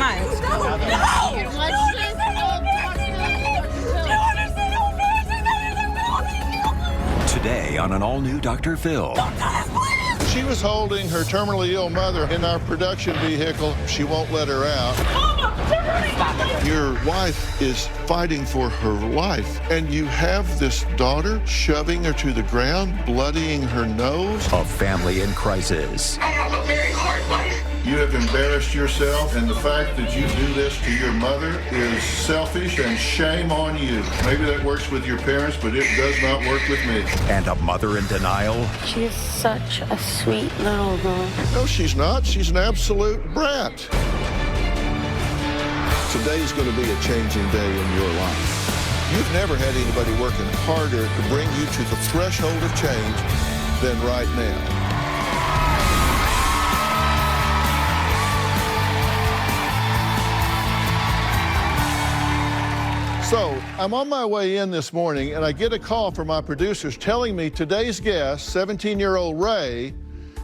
on, let's go. No! Let's just go talk to Dr. Phil. Today on an all-new Dr. Phil. She was holding her terminally ill mother in our production vehicle. She won't let her out. Your wife is fighting for her life, and you have this daughter shoving her to the ground, bloodying her nose. A family in crisis. I have a very hard life. You have embarrassed yourself, and the fact that you do this to your mother is selfish, and shame on you. Maybe that works with your parents, but it does not work with me. And a mother in denial. She is such a sweet little girl. No, she's not. She's an absolute brat. Today's going to be a changing day in your life. You've never had anybody working harder to bring you to the threshold of change than right now. So, I'm on my way in this morning, and I get a call from my producers telling me today's guest, 17-year-old Ray,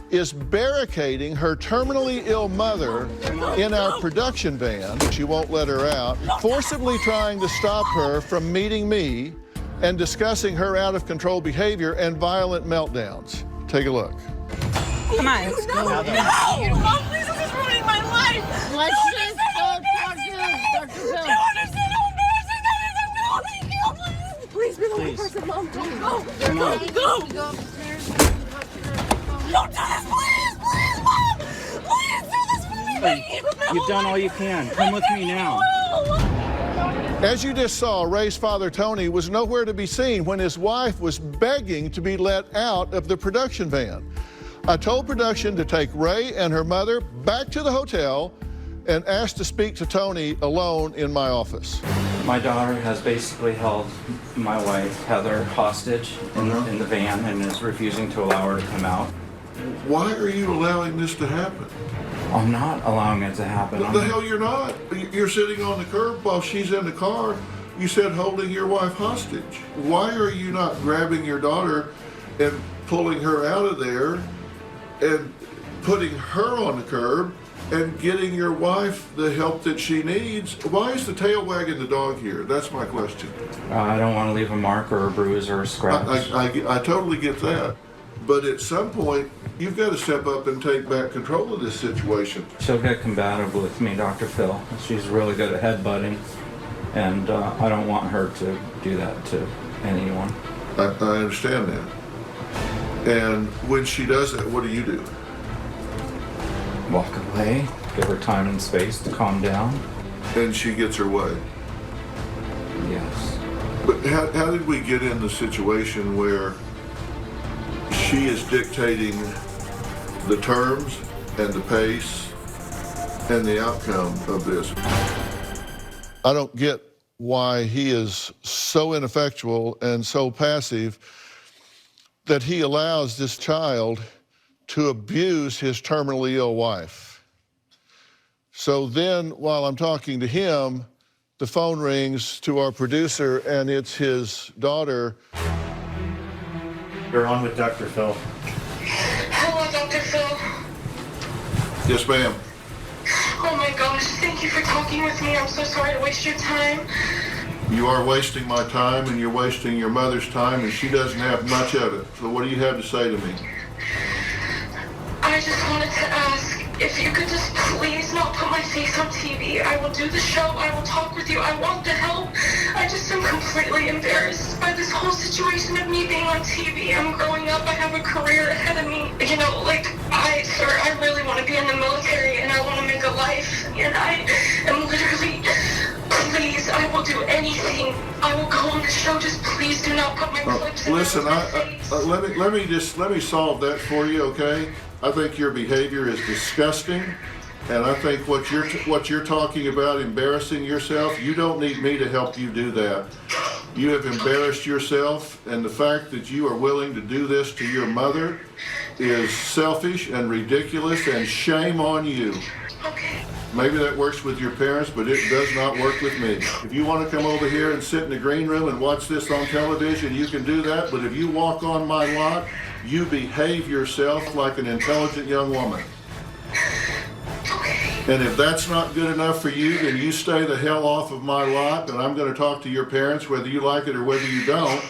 is barricading her terminally ill mother in our production van. She won't let her out, forcibly trying to stop her from meeting me and discussing her out-of-control behavior and violent meltdowns. Take a look. Come on, let's go. No! Oh, please, this is ruining my life. Let's just go talk to Dr. Phil. You understand how embarrassing that is? I'm gonna leave you. Please be the only person, Mom. Don't go. Go. Don't do this, please, Mom! Please do this for me! You've done all you can. Come with me now. As you just saw, Ray's father, Tony, was nowhere to be seen when his wife was begging to be let out of the production van. I told production to take Ray and her mother back to the hotel and asked to speak to Tony alone in my office. My daughter has basically held my wife, Heather, hostage in the van and is refusing to allow her to come out. Why are you allowing this to happen? I'm not allowing it to happen. What the hell you're not? You're sitting on the curb while she's in the car. You said holding your wife hostage. Why are you not grabbing your daughter and pulling her out of there and putting her on the curb and getting your wife the help that she needs? Why is the tail wagging the dog here? That's my question. I don't want to leave a mark or a bruise or a scratch. I totally get that. But at some point, you've got to step up and take back control of this situation. She'll get combative with me, Dr. Phil. She's really good at headbutting, and I don't want her to do that to anyone. I understand that. And when she does that, what do you do? Walk away, give her time and space to calm down. And she gets her way. Yes. But how did we get in the situation where she is dictating the terms and the pace and the outcome of this? I don't get why he is so ineffectual and so passive that he allows this child to abuse his terminally ill wife. So then, while I'm talking to him, the phone rings to our producer, and it's his daughter. You're on with Dr. Phil. Hello, Dr. Phil. Yes, ma'am. Oh my gosh, thank you for talking with me. I'm so sorry to waste your time. You are wasting my time, and you're wasting your mother's time, and she doesn't have much of it. So what do you have to say to me? I just wanted to ask if you could just please not put my face on TV. I will do the show. I will talk with you. I want the help. I just am completely embarrassed by this whole situation of me being on TV. I'm growing up. I have a career ahead of me. You know, like, sir, I really want to be in the military, and I want to make a life. And I am literally, please, I will do anything. I will go on the show. Just please do not put my clips in Listen, my face. let me solve that for you, okay? I think your behavior is disgusting, and I think what you're talking about, embarrassing yourself, you don't need me to help you do that. You have embarrassed yourself, and the fact that you are willing to do this to your mother is selfish and ridiculous, and shame on you. Okay. Maybe that works with your parents, but it does not work with me. If you want to come over here and sit in the green room and watch this on television, you can do that, but if you walk on my lot, you behave yourself like an intelligent young woman. Okay. And if that's not good enough for you, then you stay the hell off of my lot, and I'm going to talk to your parents, whether you like it or whether you don't.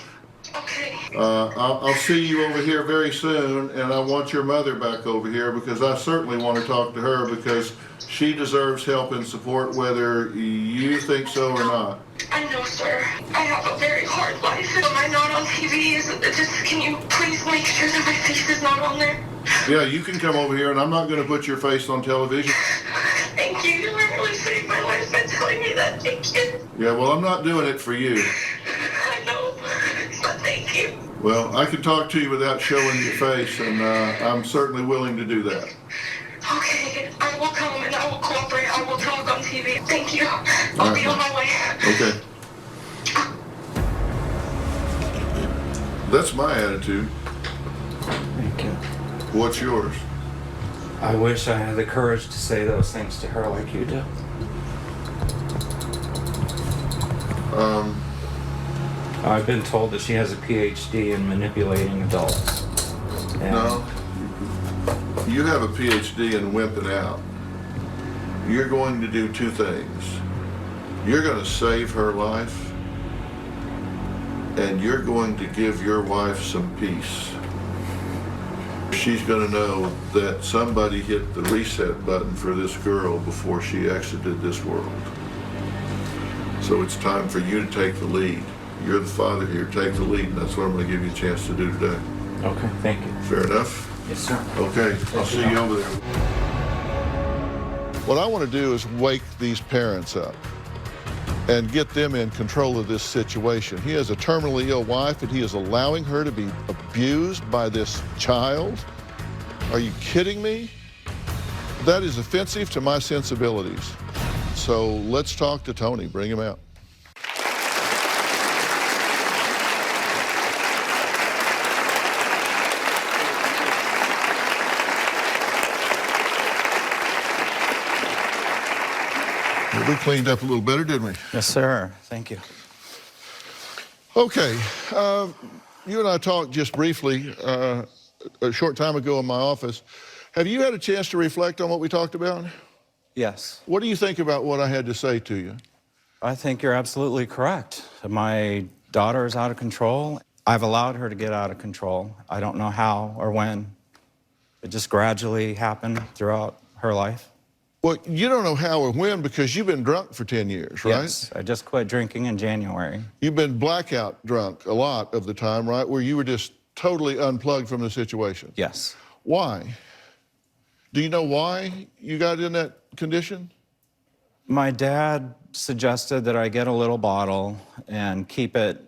Okay. I'll see you over here very soon, and I want your mother back over here because I certainly want to talk to her because she deserves help and support whether you think so or not. I know, sir. I have a very hard life. Am I not on TV? Can you please make sure that my face is not on there? Yeah, you can come over here, and I'm not going to put your face on television. Thank you. You really saved my life by telling me that. Thank you. Yeah, well, I'm not doing it for you. I know, but thank you. Well, I can talk to you without showing your face, and I'm certainly willing to do that. Okay, I will come and I will cooperate. I will talk on TV. Thank you. I'll be on my way. Okay. That's my attitude. Thank you. What's yours? I wish I had the courage to say those things to her like you do. I've been told that she has a PhD in manipulating adults. And No. You have a PhD in wimping out. You're going to do two things. You're going to save her life, and you're going to give your wife some peace. She's going to know that somebody hit the reset button for this girl before she exited this world. So it's time for you to take the lead. You're the father here. Take the lead, and that's what I'm going to give you a chance to do today. Okay, thank you. Fair enough? Yes, sir. Okay, I'll see you over there. What I want to do is wake these parents up and get them in control of this situation. He has a terminally ill wife, and he is allowing her to be abused by this child. Are you kidding me? That is offensive to my sensibilities. So let's talk to Tony. Bring him out. We cleaned up a little better, didn't we? Yes, sir. Thank you. Okay. You and I talked just briefly a short time ago in my office. Have you had a chance to reflect on what we talked about? Yes. What do you think about what I had to say to you? I think you're absolutely correct. My daughter is out of control. I've allowed her to get out of control. I don't know how or when. It just gradually happened throughout her life. Well, you don't know how or when because you've been drunk for 10 years, right? Yes, I just quit drinking in January. You've been blackout drunk a lot of the time, right? Where you were just totally unplugged from the situation. Yes. Why? Do you know why you got in that condition? My dad suggested that I get a little bottle and keep it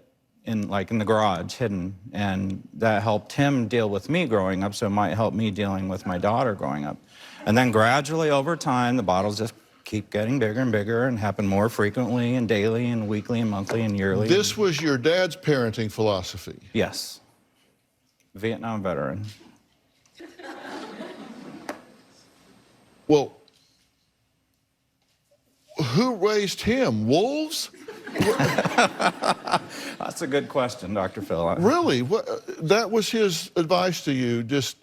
in the garage, hidden, and that helped him deal with me growing up, so it might help me dealing with my daughter growing up. And then gradually over time, the bottles just keep getting bigger and bigger and happen more frequently and daily and weekly and monthly and yearly. This was your dad's parenting philosophy? Yes. Vietnam veteran. Well, who raised him? Wolves? That's a good question, Dr. Phil. Really? That was his advice to you? Just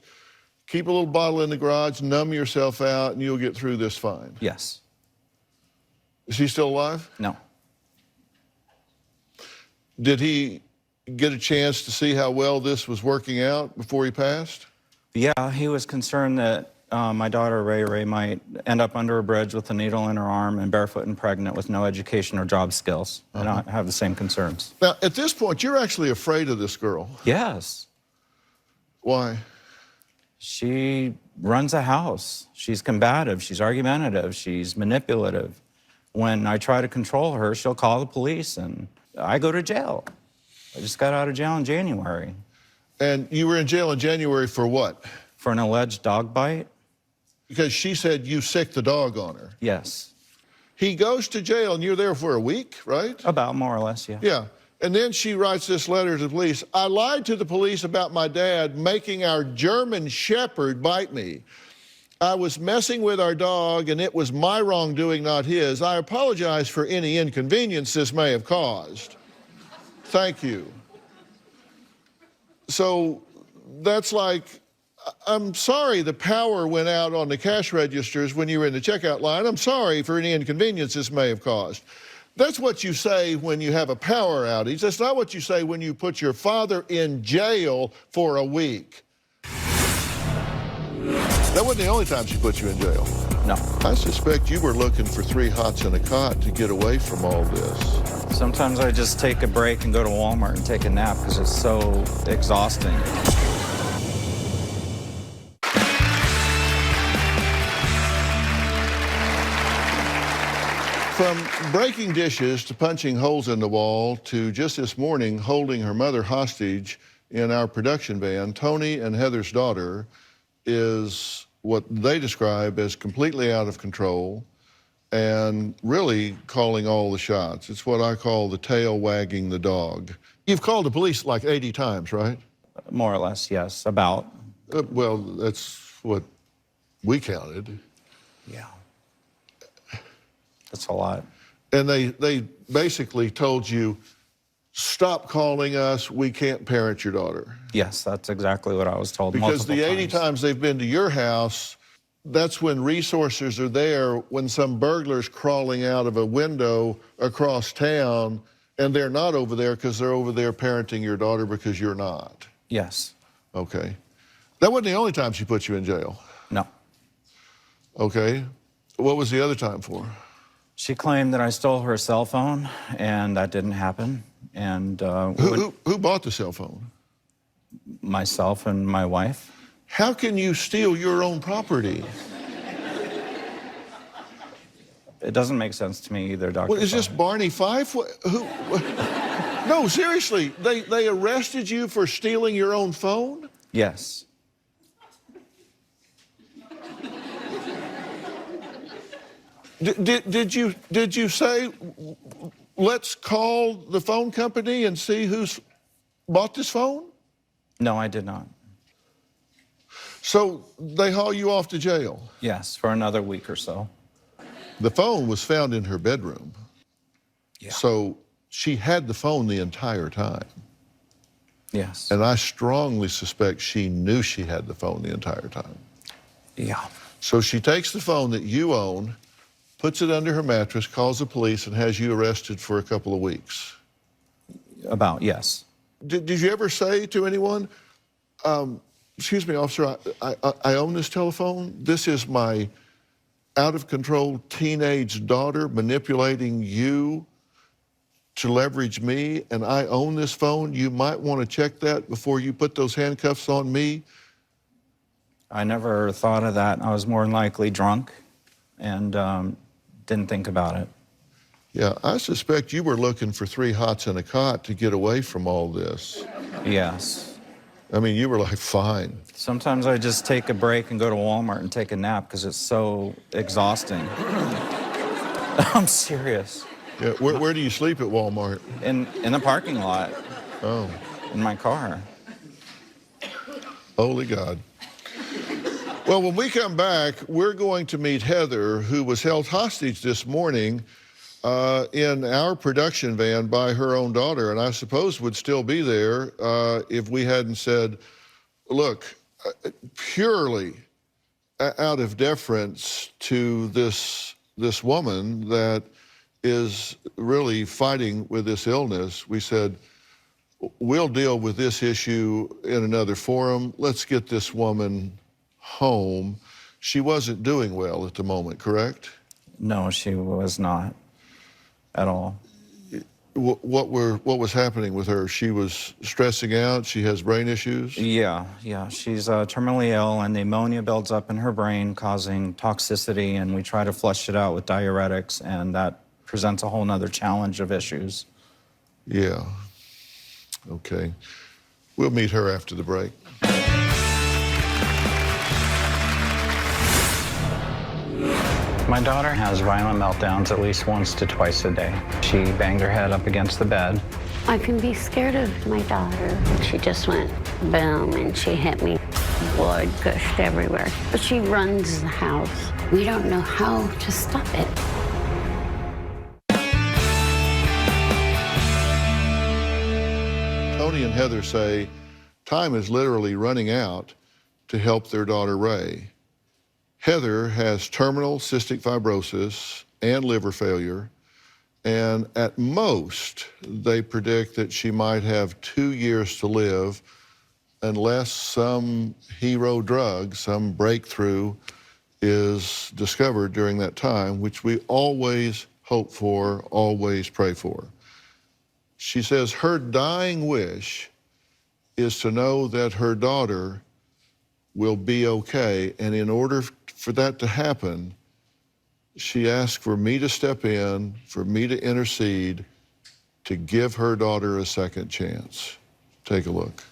keep a little bottle in the garage, numb yourself out, and you'll get through this fine? Yes. Is he still alive? No. Did he get a chance to see how well this was working out before he passed? Yeah, he was concerned that my daughter, Ray, might end up under a bridge with a needle in her arm and barefoot and pregnant with no education or job skills. And I have the same concerns. Now, at this point, you're actually afraid of this girl. Yes. Why? She runs a house. She's combative. She's argumentative. She's manipulative. When I try to control her, she'll call the police, and I go to jail. I just got out of jail in January. And you were in jail in January for what? For an alleged dog bite. Because she said you sicked the dog on her. Yes. He goes to jail, and you're there for a week, right? About more or less, yeah. Yeah. And then she writes this letter to the police. I lied to the police about my dad making our German Shepherd bite me. I was messing with our dog, and it was my wrongdoing, not his. I apologize for any inconvenience this may have caused. Thank you. So that's like I'm sorry the power went out on the cash registers when you were in the checkout line. I'm sorry for any inconvenience this may have caused. That's what you say when you have a power outage. That's not what you say when you put your father in jail for a week. That wasn't the only time she put you in jail. No. I suspect you were looking for 3 hots and a cot to get away from all this. Sometimes I just take a break and go to Walmart and take a nap because it's so exhausting. From breaking dishes to punching holes in the wall to just this morning holding her mother hostage in our production van, Tony and Heather's daughter is what they describe as completely out of control and really calling all the shots. It's what I call the tail wagging the dog. You've called the police like 80 times, right? More or less, yes, about. Well, that's what we counted. Yeah. That's a lot. And they basically told you, stop calling us, we can't parent your daughter. Yes, that's exactly what I was told. Because the 80 times they've been to your house, that's when resources are there, when some burglar's crawling out of a window across town, and they're not over there because they're over there parenting your daughter because you're not. Yes. Okay. That wasn't the only time she put you in jail. No. Okay. What was the other time for? She claimed that I stole her cell phone, and that didn't happen. And Who bought the cell phone? Myself and my wife. How can you steal your own property? It doesn't make sense to me either, Dr. Well, is this Barney Fife? No, seriously, they arrested you for stealing your own phone? Yes. Did you say, let's call the phone company and see who's bought this phone? No, I did not. So they haul you off to jail? Yes, for another week or so. The phone was found in her bedroom. Yeah. So she had the phone the entire time. Yes. And I strongly suspect she knew she had the phone the entire time. Yeah. So she takes the phone that you own, puts it under her mattress, calls the police, and has you arrested for a couple of weeks. About, yes. Did you ever say to anyone, excuse me, officer, I own this telephone. This is my out-of-control teenage daughter manipulating you to leverage me, and I own this phone. You might want to check that before you put those handcuffs on me. I never thought of that. I was more than likely drunk and didn't think about it. Yeah, I suspect you were looking for 3 hots and a cot to get away from all this. Yes. I mean, you were like, fine. Sometimes I just take a break and go to Walmart and take a nap because it's so exhausting. I'm serious. Yeah, where do you sleep at Walmart? In the parking lot. Oh. In my car. Holy God. Well, when we come back, we're going to meet Heather, who was held hostage this morning in our production van by her own daughter, and I suppose would still be there if we hadn't said, look, purely out of deference to this woman that is really fighting with this illness, we said, we'll deal with this issue in another forum. Let's get this woman home. She wasn't doing well at the moment, correct? No, she was not at all. What was happening with her? She was stressing out. She has brain issues. Yeah. She's terminally ill, and the ammonia builds up in her brain, causing toxicity, and we try to flush it out with diuretics, and that presents a whole nother challenge of issues. Yeah. Okay. We'll meet her after the break. My daughter has violent meltdowns at least once to twice a day. She banged her head up against the bed. I can be scared of my daughter. She just went boom and she hit me. Blood gushed everywhere. But she runs the house. We don't know how to stop it. Tony and Heather say time is literally running out to help their daughter Ray. Heather has terminal cystic fibrosis and liver failure, and at most, they predict that she might have 2 years to live unless some hero drug, some breakthrough is discovered during that time, which we always hope for, always pray for. She says her dying wish is to know that her daughter will be okay, and in order for that to happen, she asked for me to step in, for me to intercede, to give her daughter a second chance. Take a look.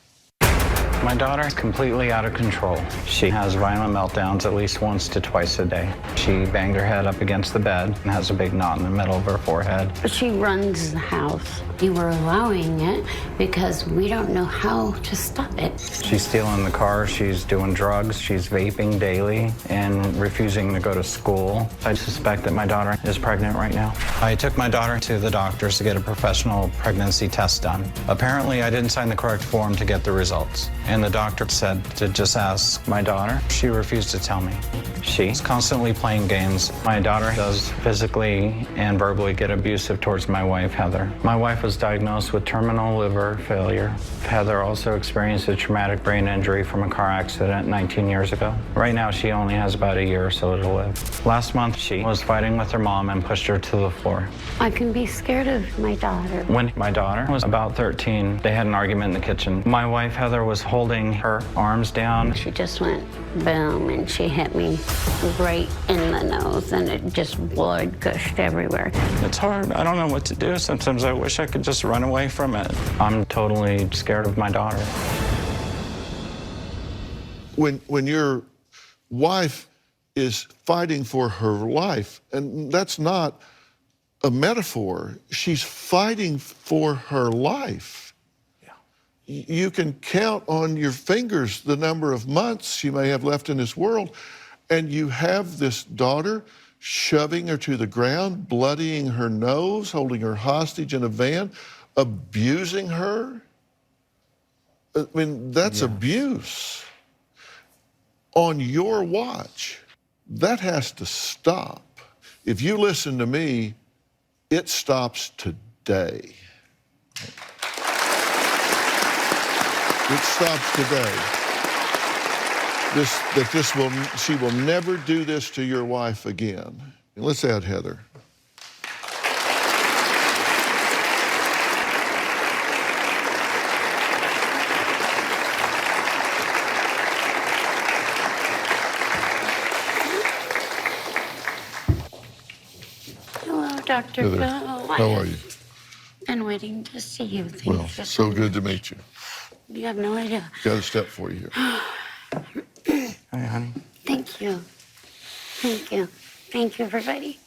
My daughter is completely out of control. She has violent meltdowns at least once to twice a day. She banged her head up against the bed and has a big knot in the middle of her forehead. But she runs the house. We were allowing it because we don't know how to stop it. She's stealing the car, she's doing drugs, she's vaping daily and refusing to go to school. I suspect that my daughter is pregnant right now. I took my daughter to the doctors to get a professional pregnancy test done. Apparently, I didn't sign the correct form to get the results. And the doctor said to just ask my daughter. She refused to tell me. She's constantly playing games. My daughter does physically and verbally get abusive towards my wife, Heather. My wife was diagnosed with terminal liver failure. Heather also experienced a traumatic brain injury from a car accident 19 years ago. Right now, she only has about a year or so to live. Last month, she was fighting with her mom and pushed her to the floor. I can be scared of my daughter. When my daughter was about 13, they had an argument in the kitchen. My wife, Heather, was holding her arms down. She just went boom, and she hit me right in the nose, and it just blood gushed everywhere. It's hard. I don't know what to do. Sometimes I wish I could just run away from it. I'm totally scared of my daughter. When your wife is fighting for her life, and that's not a metaphor, she's fighting for her life. You can count on your fingers the number of months she may have left in this world, and you have this daughter shoving her to the ground, bloodying her nose, holding her hostage in a van, abusing her. I mean, that's abuse on your watch. That has to stop. If you listen to me, it stops today. It stops today. She will never do this to your wife again. And let's add Heather. Hello, Dr. Heather, Phil. how are you? Been waiting to see you. Thank Well, you so good to meet you. You have no idea. Got a step for you here. Hi, honey. Thank you. Thank you. Thank you, everybody.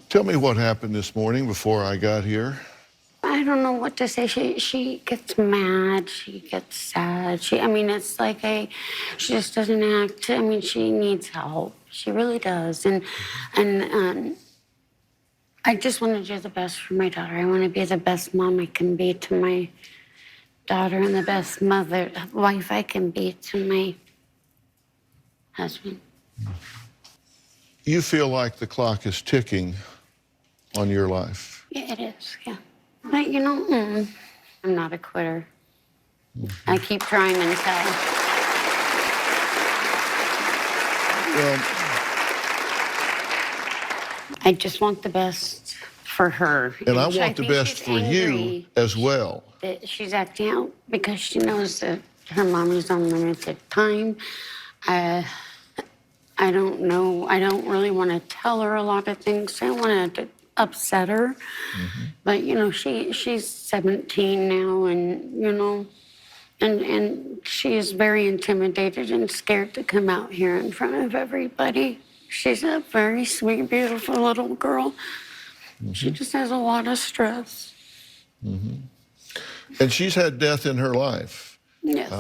Tell me what happened this morning before I got here. I don't know what to say. She gets mad. She gets sad. It's like she just doesn't act. She needs help. She really does. And I just want to do the best for my daughter. I want to be the best mom I can be to my daughter and the best wife I can be to my husband. You feel like the clock is ticking on your life. Yeah, it is, yeah. But, I'm not a quitter. I keep trying until... Well, I just want the best for her. and I want the best for you as well. That she's acting out because she knows that her mommy's on limited time. I don't know. I don't really want to tell her a lot of things. I don't want to upset her. Mm-hmm. But, she's 17 now, and, and she is very intimidated and scared to come out here in front of everybody. She's a very sweet, beautiful little girl. Mm-hmm. She just has a lot of stress. Mm-hmm. And she's had death in her life. Yes.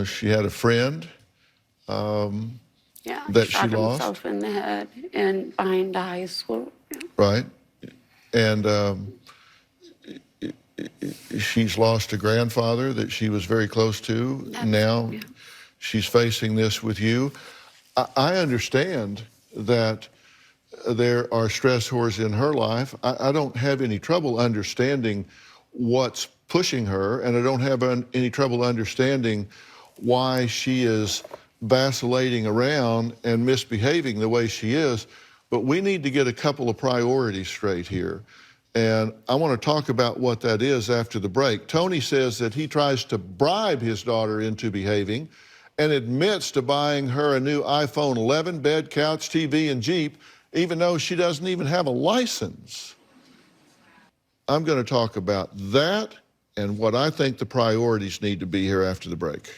She had a friend. Yeah, that shot she lost? himself in the head and behind the high school. Yeah. Right. And she's lost a grandfather that she was very close to. Now she's facing this with you. I understand that there are stressors in her life. I don't have any trouble understanding what's pushing her, and I don't have any trouble understanding why she is vacillating around and misbehaving the way she is. But we need to get a couple of priorities straight here. And I want to talk about what that is after the break. Tony says that he tries to bribe his daughter into behaving and admits to buying her a new iPhone 11, bed, couch, TV, and Jeep, even though she doesn't even have a license. I'm going to talk about that and what I think the priorities need to be here after the break.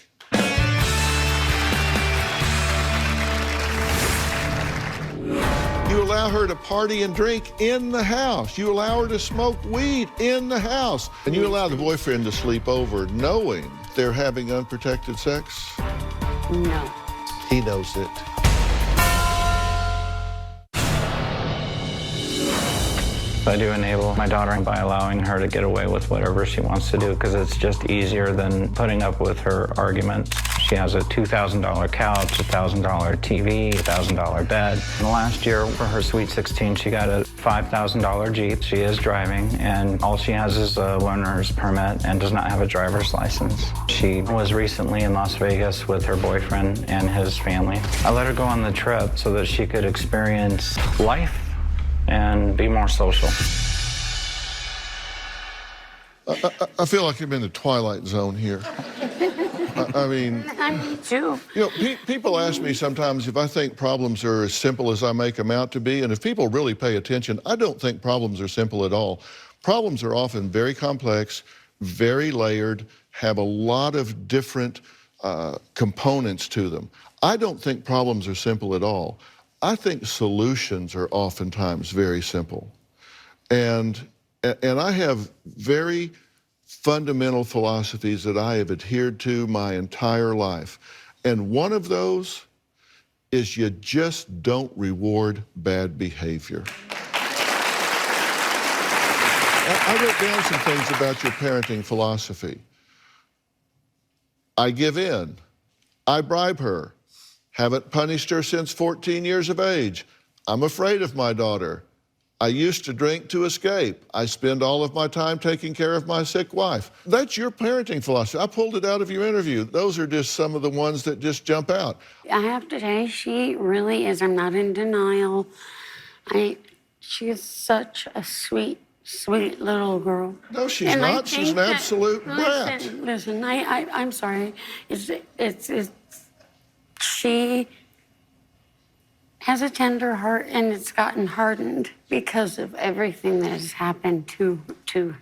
You allow her to party and drink in the house. You allow her to smoke weed in the house. And you allow the boyfriend to sleep over knowing they're having unprotected sex? No. He knows it. I do enable my daughter by allowing her to get away with whatever she wants to do because it's just easier than putting up with her arguments. She has a $2,000 couch, a $1,000 TV, a $1,000 bed. And last year, for her Sweet 16, she got a $5,000 Jeep. She is driving, and all she has is a learner's permit and does not have a driver's license. She was recently in Las Vegas with her boyfriend and his family. I let her go on the trip so that she could experience life and be more social. I feel like I'm in the twilight zone here. I mean, Me too. you know, people ask me sometimes if I think problems are as simple as I make them out to be, and if people really pay attention, I don't think problems are simple at all. Problems are often very complex, very layered, have a lot of different components to them. I don't think problems are simple at all. I think solutions are oftentimes very simple. And I have very fundamental philosophies that I have adhered to my entire life. And one of those is you just don't reward bad behavior. I wrote down some things about your parenting philosophy. I give in. I bribe her. Haven't punished her since 14 years of age. I'm afraid of my daughter. I used to drink to escape. I spend all of my time taking care of my sick wife. That's your parenting philosophy. I pulled it out of your interview. Those are just some of the ones that just jump out. I have to say, she really is. I'm not in denial. She is such a sweet, sweet little girl. No, she's And I not. She's think an that- absolute brat. Listen, I'm sorry. She has a tender heart, and it's gotten hardened because of everything that has happened to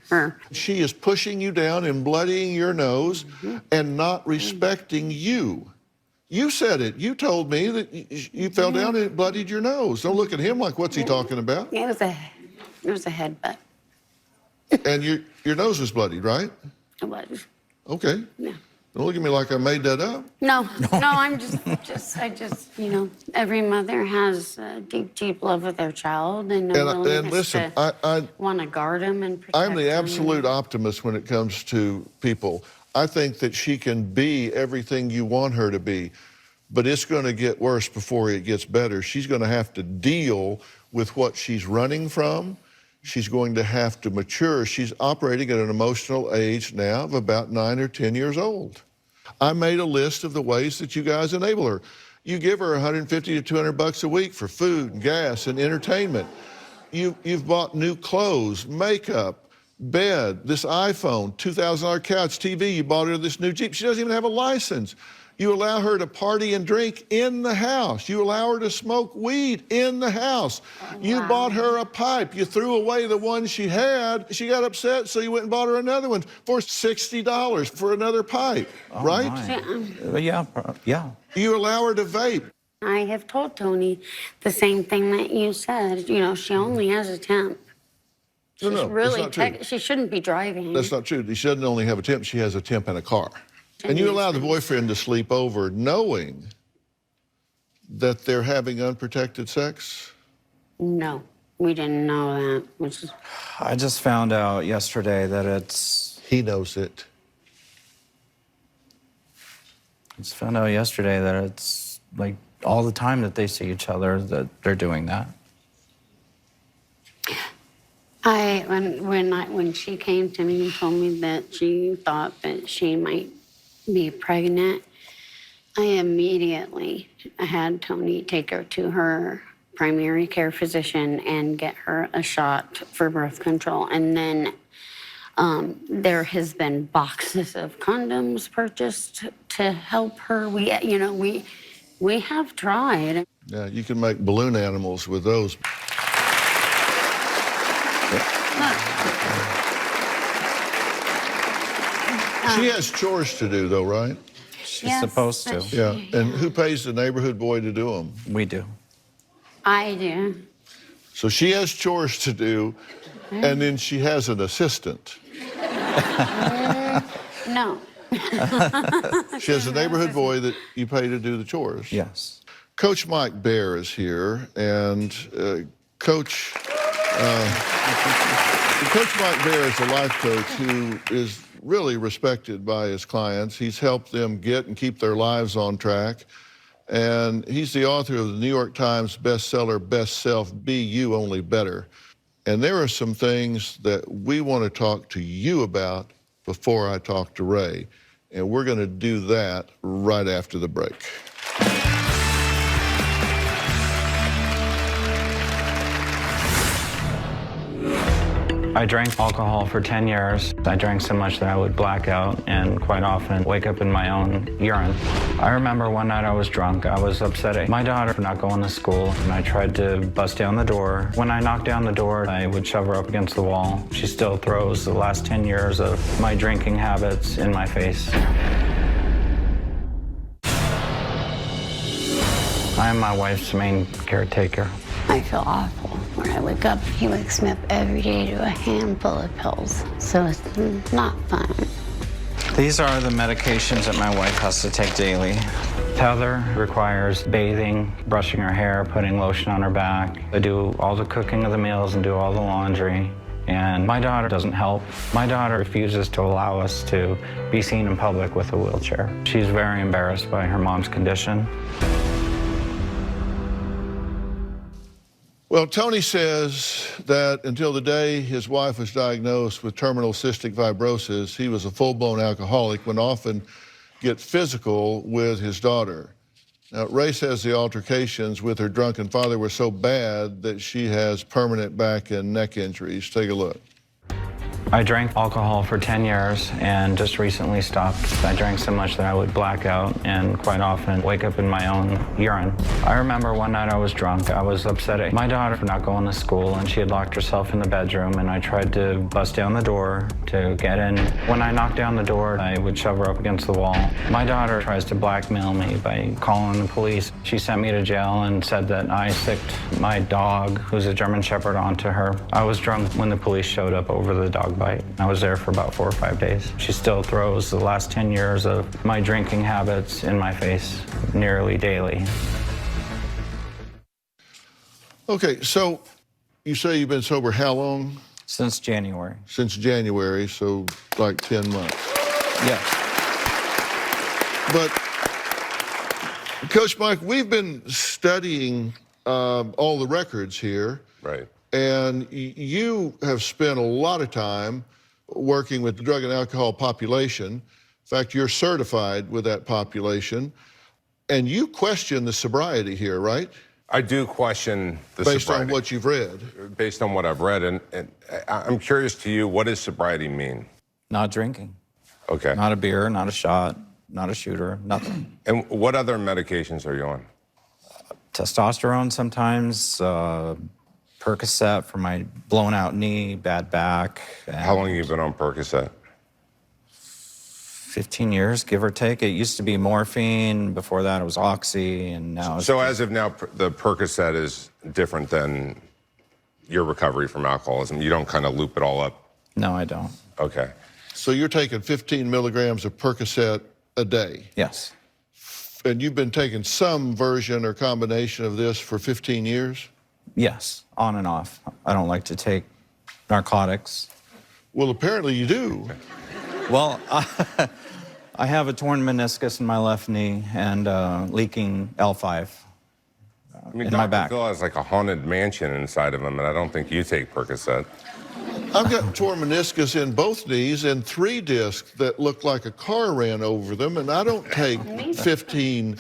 her. She is pushing you down and bloodying your nose and not respecting you. You said it. You told me that you fell down and it bloodied your nose. Don't look at him like, what's he talking about? It was a headbutt. And your nose was bloodied, right? It was. Okay. Yeah. Don't look at me like I made that up. No, I'm just, every mother has a deep, deep love of their child and And listen, I want to guard them and protect I'm the them. absolute optimist when it comes to people. I think that she can be everything you want her to be, but it's going to get worse before it gets better. She's going to have to deal with what she's running from. She's going to have to mature. She's operating at an emotional age now of about 9 or 10 years old. I made a list of the ways that you guys enable her. You give her $150 to $200 a week for food and gas and entertainment. You've bought new clothes, makeup, bed, this iPhone, $2,000 couch, TV. You bought her this new Jeep. She doesn't even have a license. You allow her to party and drink in the house. You allow her to smoke weed in the house. Oh, you bought her a pipe. You threw away the one she had. She got upset, so you went and bought her another one for $60 for another pipe, right? Yeah. You allow her to vape. I have told Tony the same thing that you said. You know, she only has a temp. She's No, really that's not true. she shouldn't be driving. That's not true. She doesn't only have a temp, she has a temp and a car. And you allow the boyfriend to sleep over knowing that they're having unprotected sex? No, we didn't know that. Which is, I just found out yesterday that it's... He knows it. I just found out yesterday that it's like all the time that they see each other that they're doing that. when she came to me and told me that she thought that she might be pregnant, I immediately had Tony take her to her primary care physician and get her a shot for birth control. And then there has been boxes of condoms purchased to help her. We have tried. Yeah, you can make balloon animals with those. She has chores to do, though, right? She's Yes, supposed to. but Yeah. And who pays the neighborhood boy to do them? We do. I do. So she has chores to do, and then she has an assistant. No. She has a neighborhood boy that you pay to do the chores. Yes. Coach Mike Bear is here, and Coach Mike Bear is a life coach who is really respected by his clients. He's helped them get and keep their lives on track. And he's the author of the New York Times bestseller, Best Self, Be You Only Better. And there are some things that we want to talk to you about before I talk to Ray. And we're going to do that right after the break. I drank alcohol for 10 years. I drank so much that I would black out and quite often wake up in my own urine. I remember one night I was drunk. I was upset at my daughter for not going to school, and I tried to bust down the door. When I knocked down the door, I would shove her up against the wall. She still throws the last 10 years of my drinking habits in my face. I am my wife's main caretaker. I feel awful. When I wake up, he wakes me up every day to a handful of pills. So it's not fun. These are the medications that my wife has to take daily. Heather requires bathing, brushing her hair, putting lotion on her back. I do all the cooking of the meals and do all the laundry. And my daughter doesn't help. My daughter refuses to allow us to be seen in public with a wheelchair. She's very embarrassed by her mom's condition. Well, Tony says that until the day his wife was diagnosed with terminal cystic fibrosis, he was a full-blown alcoholic, would often get physical with his daughter. Now, Ray says the altercations with her drunken father were so bad that she has permanent back and neck injuries. Take a look. I drank alcohol for 10 years and just recently stopped. I drank so much that I would black out and quite often wake up in my own urine. I remember one night I was drunk. I was upset at my daughter for not going to school, and she had locked herself in the bedroom, and I tried to bust down the door to get in. When I knocked down the door, I would shove her up against the wall. My daughter tries to blackmail me by calling the police. She sent me to jail and said that I sicked my dog, who's a German Shepherd, onto her. I was drunk when the police showed up over the dog bite. I was there for about 4 or 5 days. She still throws the last 10 years of my drinking habits in my face nearly daily. Okay, so you say you've been sober how long? Since January. Since January, so like 10 months. Yes. But, Coach Mike, we've been studying all the records here. Right. And you have spent a lot of time working with the drug and alcohol population. In fact, you're certified with that population. And you question the sobriety here, right? I do question the sobriety. Based on what you've read. Based on what I've read. And I'm curious to you, what does sobriety mean? Not drinking. Okay. Not a beer, not a shot, not a shooter, nothing. And what other medications are you on? Testosterone sometimes, Percocet for my blown out knee, bad back. How long have you been on Percocet? 15 years, give or take. It used to be morphine. Before that, it was Oxy, and now it's... So as of now, the Percocet is different than your recovery from alcoholism. You don't kind of loop it all up? No, I don't. Okay. So you're taking 15 milligrams of Percocet a day? Yes. And you've been taking some version or combination of this for 15 years? Yes, on and off. I don't like to take narcotics. Well, apparently you do. Well, I have a torn meniscus in my left knee and leaking L5 I mean, in Dr. my back. Phil has like a haunted mansion inside of him, and I don't think you take Percocet. I've got torn meniscus in both knees and 3 discs that look like a car ran over them, and I don't take 15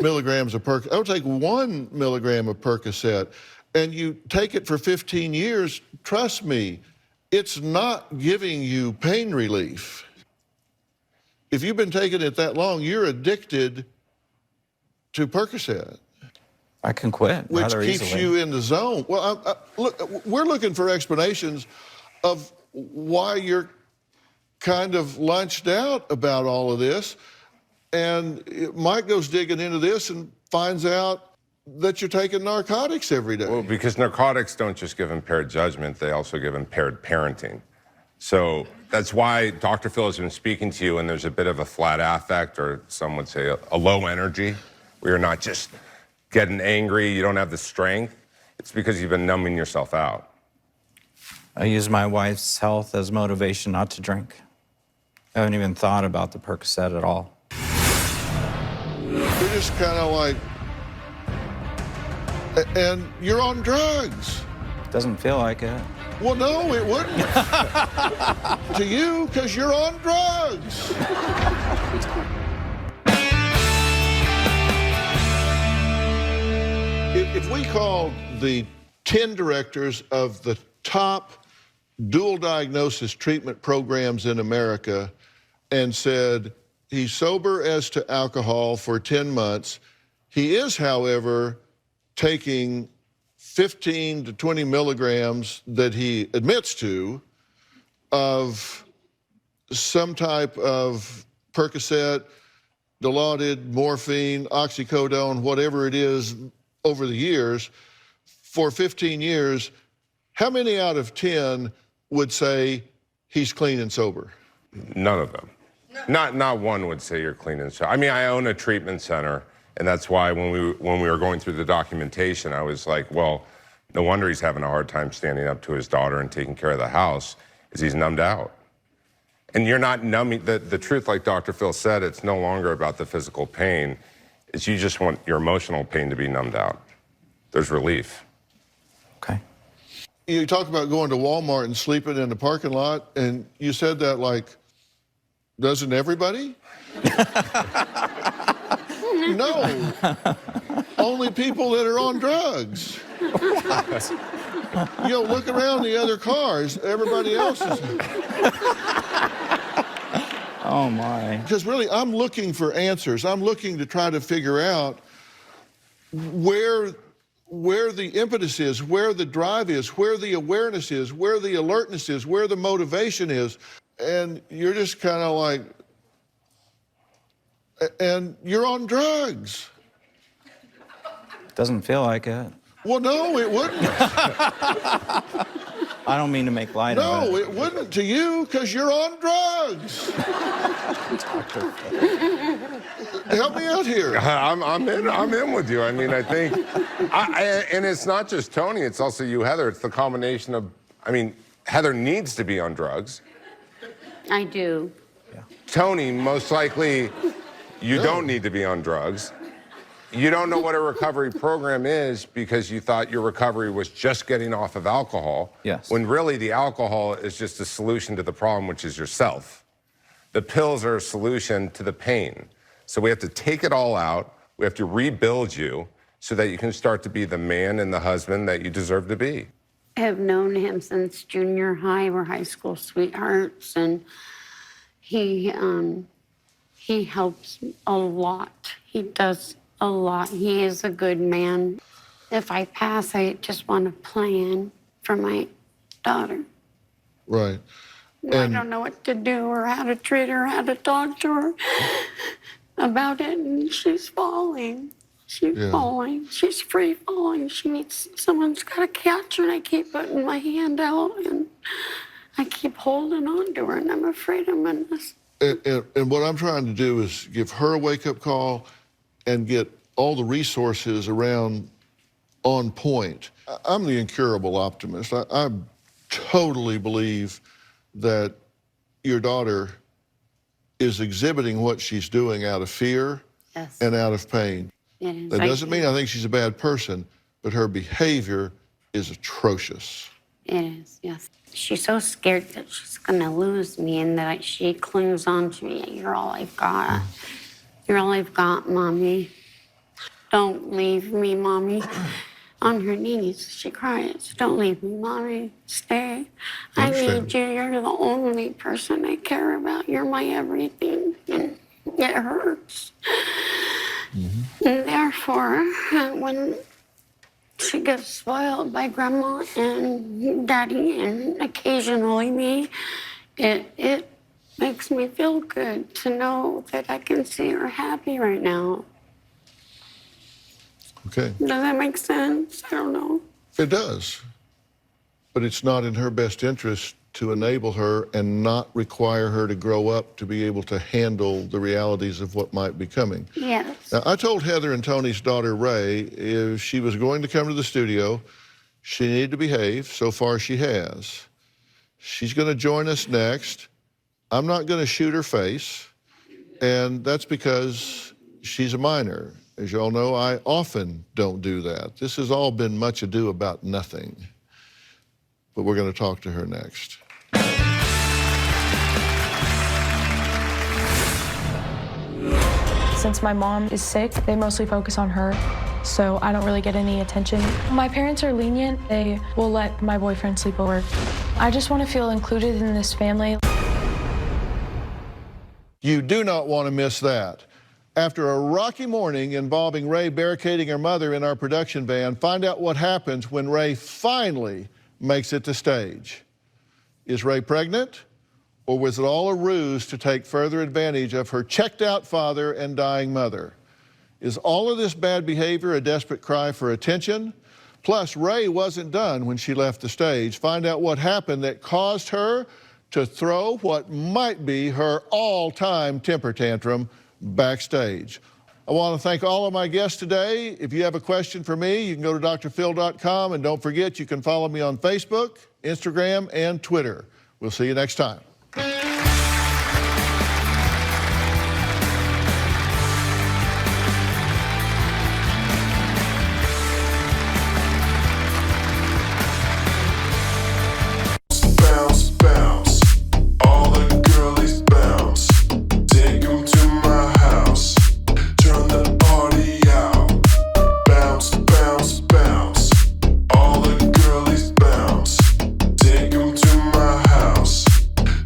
milligrams of Percocet. I don't take 1 milligram of Percocet. And you take it for 15 years, trust me, it's not giving you pain relief. If you've been taking it that long, you're addicted to Percocet. I can quit Which rather keeps easily. you in the zone. Well, look, we're looking for explanations of why you're kind of lunched out about all of this. And Mike goes digging into this and finds out that you're taking narcotics every day. Well, because narcotics don't just give impaired judgment, they also give impaired parenting. So that's why Dr. Phil has been speaking to you, and there's a bit of a flat affect, or some would say a low energy, where you're not just getting angry, you don't have the strength. It's because you've been numbing yourself out. I use my wife's health as motivation not to drink. I haven't even thought about the Percocet at all. You're just kind of like, and you're on drugs. Doesn't feel like it. Well, no, it wouldn't. To you, because you're on drugs. If we called the 10 directors of the top dual diagnosis treatment programs in America and said, he's sober as to alcohol for 10 months. He is, however, taking 15 to 20 milligrams that he admits to of some type of Percocet, Dilaudid, morphine, oxycodone, whatever it is over the years, for 15 years, how many out of 10 would say he's clean and sober? None of them. Not one would say you're clean and sober. I mean, I own a treatment center, and that's why when we were going through the documentation, I was like, well, no wonder he's having a hard time standing up to his daughter and taking care of the house, is he's numbed out. And you're not numbing, the truth, like Dr. Phil said, it's no longer about the physical pain. It's you just want your emotional pain to be numbed out. There's relief. Okay. You talk about going to Walmart and sleeping in the parking lot, and you said that like, doesn't everybody? No. Only people that are on drugs. What? You know, look around the other cars. Everybody else is. Oh, my. Because really, I'm looking for answers. I'm looking to try to figure out where the impetus is, where the drive is, where the awareness is, where the alertness is, where the motivation is. And you're just kind of like, and you're on drugs. Doesn't feel like it. Well, no, it wouldn't. I don't mean to make light of No, it. it wouldn't to you, because you're on drugs. Help me out here. I'm in with you. I mean, I think, and it's not just Tony, it's also you, Heather. It's the combination of, I mean, Heather needs to be on drugs. I do. Tony, most likely, you don't need to be on drugs. You don't know what a recovery program is because you thought your recovery was just getting off of alcohol. Yes. When really the alcohol is just a solution to the problem, which is yourself. The pills are a solution to the pain. So we have to take it all out. We have to rebuild you so that you can start to be the man and the husband that you deserve to be. I have known him since junior high. We're high school sweethearts, and he helps a lot. He does a lot. He is a good man. If I pass, I just want to plan for my daughter. Right. I don't know what to do or how to treat her, how to talk to her about it, and she's falling. She's falling. She's free falling. She needs, someone's got to catch her, and I keep putting my hand out, and I keep holding on to her, and I'm afraid I'm going to... And what I'm trying to do is give her a wake-up call and get all the resources around on point. I'm the incurable optimist. I totally believe that your daughter is exhibiting what she's doing out of fear and out of pain. That doesn't mean I think she's a bad person, but her behavior is atrocious. It is, yes. She's so scared that she's gonna lose me and that she clings on to me. You're all I've got. You're all I've got, Mommy. Don't leave me, Mommy. On her knees, she cries. Don't leave me, Mommy. Stay. I need you. You're the only person I care about. You're my everything. And it hurts. And therefore, when she gets spoiled by Grandma and Daddy and occasionally me, it makes me feel good to know that I can see her happy right now. Okay. Does that make sense? I don't know. It does. But it's not in her best interest to enable her and not require her to grow up to be able to handle the realities of what might be coming. Yes. Now, I told Heather and Tony's daughter, Ray, if she was going to come to the studio, she needed to behave. So far, she has. She's going to join us next. I'm not going to shoot her face, and that's because she's a minor. As you all know, I often don't do that. This has all been much ado about nothing. But we're going to talk to her next. Since my mom is sick, they mostly focus on her, so I don't really get any attention. My parents are lenient. They will let my boyfriend sleep over. I just want to feel included in this family. You do not want to miss that. After a rocky morning involving Ray barricading her mother in our production van, find out what happens when Ray finally makes it to stage. Is Ray pregnant, or was it all a ruse to take further advantage of her checked-out father and dying mother? Is all of this bad behavior a desperate cry for attention? Plus, Ray wasn't done when she left the stage. Find out what happened that caused her to throw what might be her all-time temper tantrum backstage. I want to thank all of my guests today. If you have a question for me, you can go to drphil.com, and don't forget you can follow me on Facebook, Instagram, and Twitter. We'll see you next time. Bounce, bounce, all the girlies bounce. Take 'em to my house, turn the party out. Bounce, bounce, bounce, all the girlies bounce. Take 'em to my house,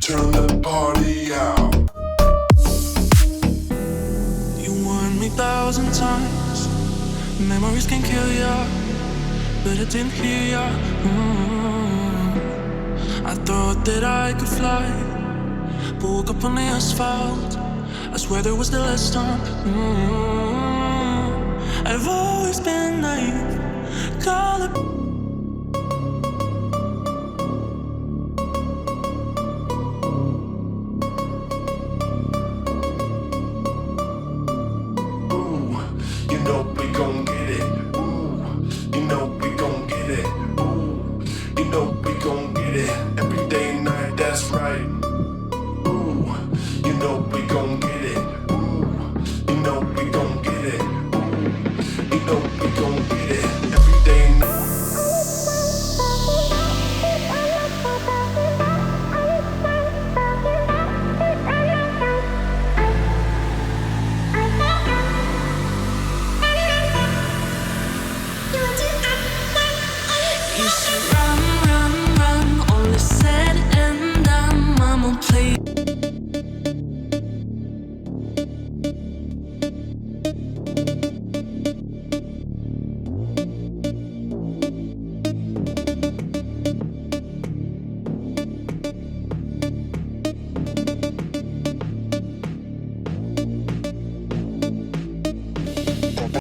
turn the party out. You warned me 1,000 times, memories can kill ya, but I didn't hear ya. I thought that I could fly, but woke up on the asphalt. I swear there was the last time. I've always been naive, call it. Ooh, you know we gon' get it. Ooh, you know we gon' get it. Ooh, you know we gon' get it. Every day and night, that's right. Ooh, you know we gon' get it. Ooh, you know we gon' get it. Ooh, you know we gon' get it. Every day and night. You surround